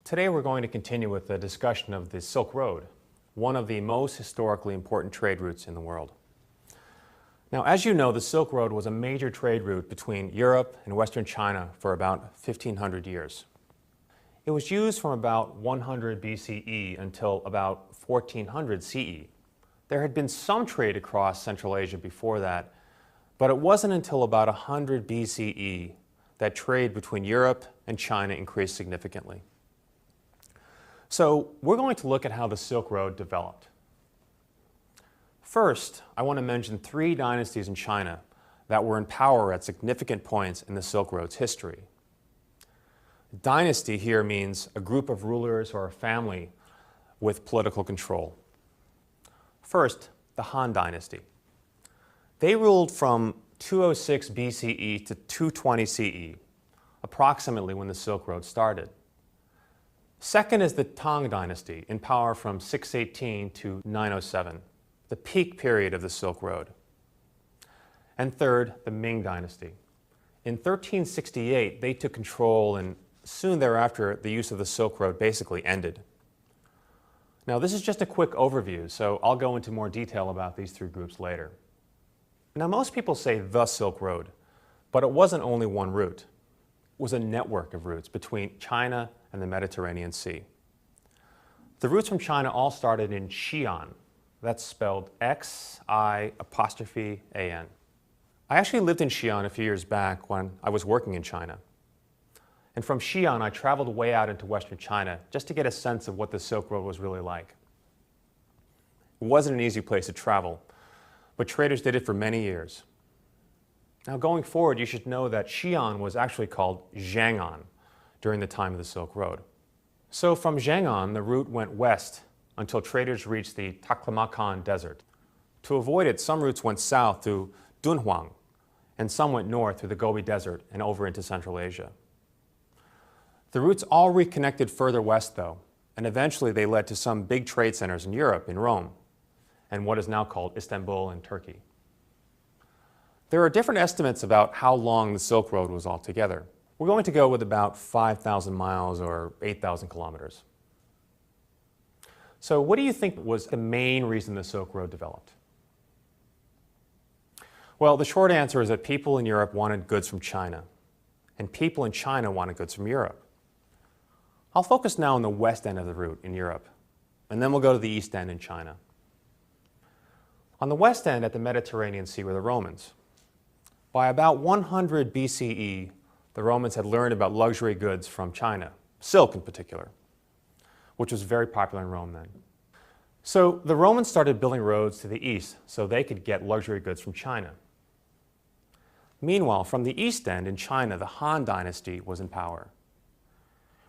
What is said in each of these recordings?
Today we're going to continue with the discussion of the Silk Road, one of the most historically important trade routes in the world. Now, as you know, the Silk Road was a major trade route between Europe and Western China for about 1,500 years. It was used from about 100 BCE until about 1400 CE. There had been some trade across Central Asia before that, but it wasn't until about 100 BCE that trade between Europe and China increased significantly. So we're going to look at how the Silk Road developed. First, I want to mention three dynasties in China that were in power at significant points in the Silk Road's history. Dynasty here means a group of rulers or a family with political control. First, the Han Dynasty. They ruled from 206 BCE to 220 CE, approximately when the Silk Road started. Second is the Tang Dynasty, in power from 618 to 907, the peak period of the Silk Road. And third, the Ming Dynasty. In 1368, they took control, and soon thereafter, the use of the Silk Road basically ended. Now, this is just a quick overview, so I'll go into more detail about these three groups later. Now, most people say the Silk Road, but it wasn't only one route. It was a network of routes between China and the Mediterranean Sea. The routes from China all started in Xi'an. That's spelled X-I''An. I actually lived in Xi'an a few years back when I was working in China. And from Xi'an, I traveled way out into Western China just to get a sense of what the Silk Road was really like. It wasn't an easy place to travel, but traders did it for many years. Now, going forward, you should know that Xi'an was actually called Zhang'an during the time of the Silk Road. So from Zhang'an, the route went west until traders reached the Taklamakan Desert. To avoid it, some routes went south through Dunhuang, and some went north through the Gobi Desert and over into Central Asia. The routes all reconnected further west, though, and eventually they led to some big trade centers in Europe, in Rome, and what is now called Istanbul in Turkey. There are different estimates about how long the Silk Road was altogether. We're going to go with about 5,000 miles or 8,000 kilometers. So what do you think was the main reason the Silk Road developed? Well, the short answer is that people in Europe wanted goods from China, and people in China wanted goods from Europe. I'll focus now on the west end of the route in Europe, and then we'll go to the east end in China. On the west end at the Mediterranean Sea were the Romans. By about 100 BCE, the Romans had learned about luxury goods from China, silk in particular, which was very popular in Rome then. So the Romans started building roads to the east so they could get luxury goods from China. Meanwhile, from the east end in China, the Han Dynasty was in power.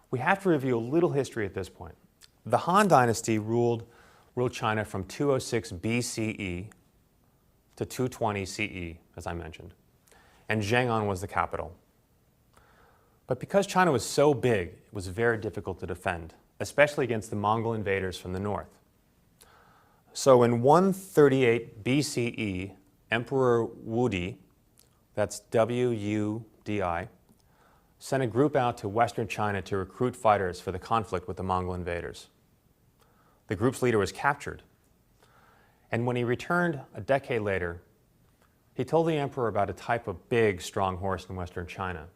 We have to review a little history at this point. The Han Dynasty ruled China from 206 BCE to 220 CE, as I mentioned, and Zhang'an was the capital. But because China was so big, it was very difficult to defend, especially against the Mongol invaders from the north. So in 138 BCE, Emperor Wudi, that's W-U-D-I, sent a group out to Western China to recruit fighters for the conflict with the Mongol invaders. The group's leader was captured, and when he returned a decade later, he told the emperor about a type of big, strong horse in Western China.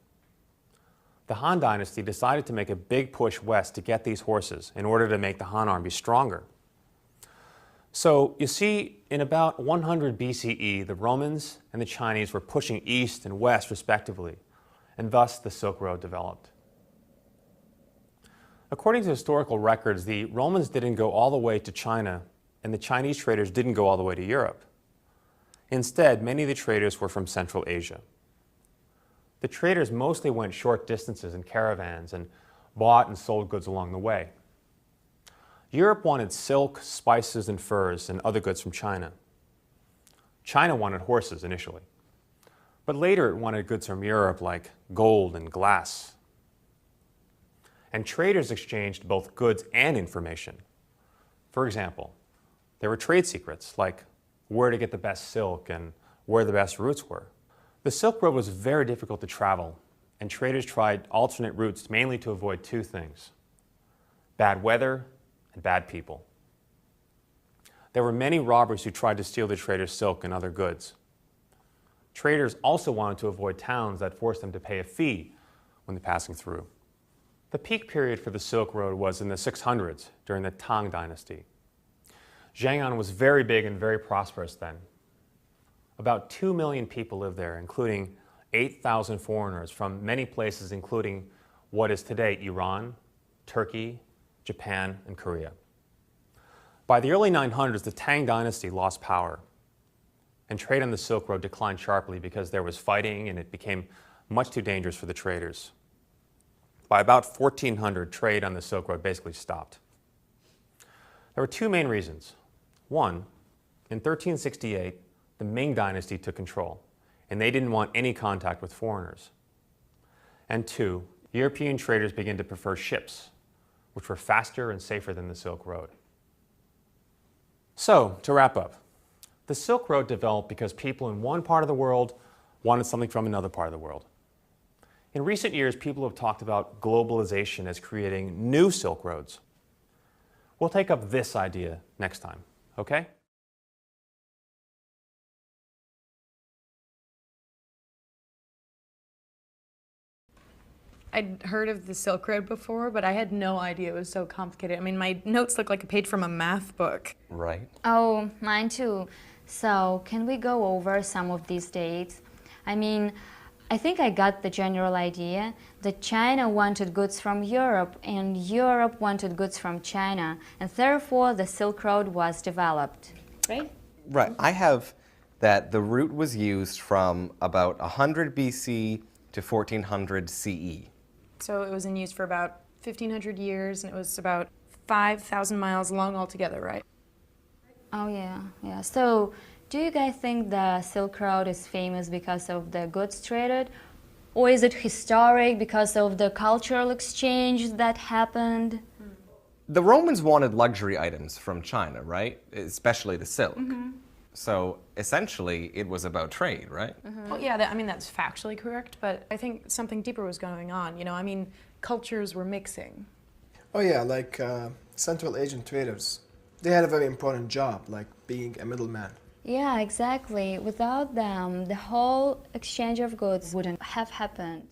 The Han Dynasty decided to make a big push west to get these horses in order to make the Han army stronger. So you see, in about 100 BCE, the Romans and the Chinese were pushing east and west respectively, and thus the Silk Road developed. According to historical records, the Romans didn't go all the way to China, and the Chinese traders didn't go all the way to Europe. Instead, many of the traders were from Central Asia. The traders mostly went short distances in caravans and bought and sold goods along the way. Europe wanted silk, spices, and furs, and other goods from China. China wanted horses initially, but later it wanted goods from Europe like gold and glass. And traders exchanged both goods and information. For example, there were trade secrets like where to get the best silk and where the best routes were. The Silk Road was very difficult to travel, and traders tried alternate routes mainly to avoid two things. bad weather, and bad people. There were many robbers who tried to steal the traders' silk and other goods. Traders also wanted to avoid towns that forced them to pay a fee when passing through. The peak period for the Silk Road was in the 600s during the Tang Dynasty. Zhang'an was very big and very prosperous then. About 2 million people lived there, including 8,000 foreigners from many places, including what is today Iran, Turkey, Japan, and Korea. By the early 900s, the Tang Dynasty lost power, and trade on the Silk Road declined sharply because there was fighting and it became much too dangerous for the traders. By about 1400, trade on the Silk Road basically stopped. There were two main reasons. One, in 1368, the Ming Dynasty took control, and they didn't want any contact with foreigners. And two, European traders began to prefer ships, which were faster and safer than the Silk Road. So, to wrap up, the Silk Road developed because people in one part of the world wanted something from another part of the world. In recent years, people have talked about globalization as creating new Silk Roads. We'll take up this idea next time, okay? I'd heard of the Silk Road before, but I had no idea it was so complicated. I mean, my notes look like a page from a math book. Right. Oh, mine too. So, can we go over some of these dates? I mean, I think I got the general idea that China wanted goods from Europe and Europe wanted goods from China, and therefore the Silk Road was developed, right? Right. I have that the route was used from about 100 BC to 1400 CE. So it was in use for about 1,500 years, and it was about 5,000 miles long altogether, right? Oh, yeah. So, do you guys think the Silk Road is famous because of the goods traded? Or is it historic because of the cultural exchange that happened? The Romans wanted luxury items from China, right? Especially the silk. So essentially, it was about trade, right? Well, yeah, I mean, that's factually correct, but I think something deeper was going on. You know, I mean, cultures were mixing. Oh yeah, like Central Asian traders. They had a very important job, like being a middleman. Yeah, exactly. Without them, the whole exchange of goods wouldn't have happened.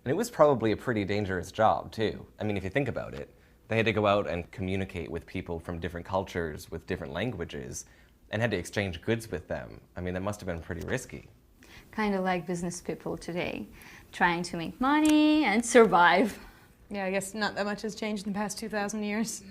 And it was probably a pretty dangerous job, too. I mean, if you think about it, they had to go out and communicate with people from different cultures, with different languages, and had to exchange goods with them. I mean, that must have been pretty risky. Kind of like business people today, trying to make money and survive. Yeah, I guess not that much has changed in the past 2,000 years.